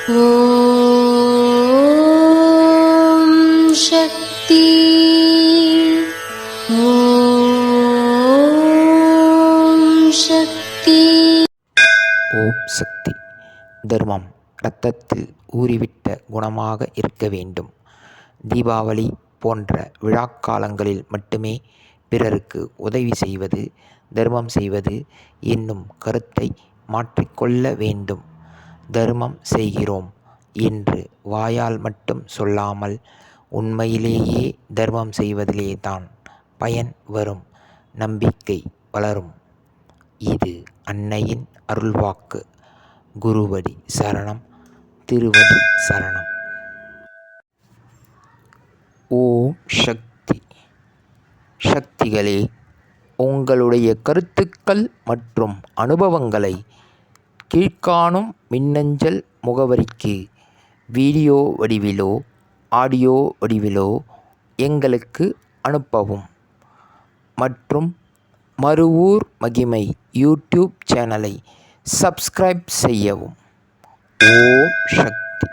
ஓம் சக்தி. ஓம் சக்தி. ஓம் சக்தி. தர்மம் இரத்தத்தில் ஊறிவிட்ட குணமாக இருக்க வேண்டும். தீபாவளி போன்ற விழாக்காலங்களில் மட்டுமே பிறருக்கு உதவி செய்வது, தர்மம் செய்வது என்னும் கருத்தை மாற்றிக்கொள்ள வேண்டும். தர்மம் செய்கிறோம் என்று வாயால் மட்டும் சொல்லாமல், உண்மையிலேயே தர்மம் செய்வதிலேதான் பயன் வரும், நம்பிக்கை வளரும். இது அன்னையின் அருள்வாக்கு. குருவடி சரணம், திருவடி சரணம். ஓம் சக்தி. சக்திகளே, உங்களுடைய கருத்துக்கள் மற்றும் அனுபவங்களை கீழ்காணும் மின்னஞ்சல் முகவரிக்கு வீடியோ வடிவிலோ ஆடியோ வடிவிலோ எங்களுக்கு அனுப்பவும். மற்றும் மறுவூர் மகிமை யூடியூப் சேனலை சப்ஸ்கிரைப் செய்யவும். ஓம் சக்தி.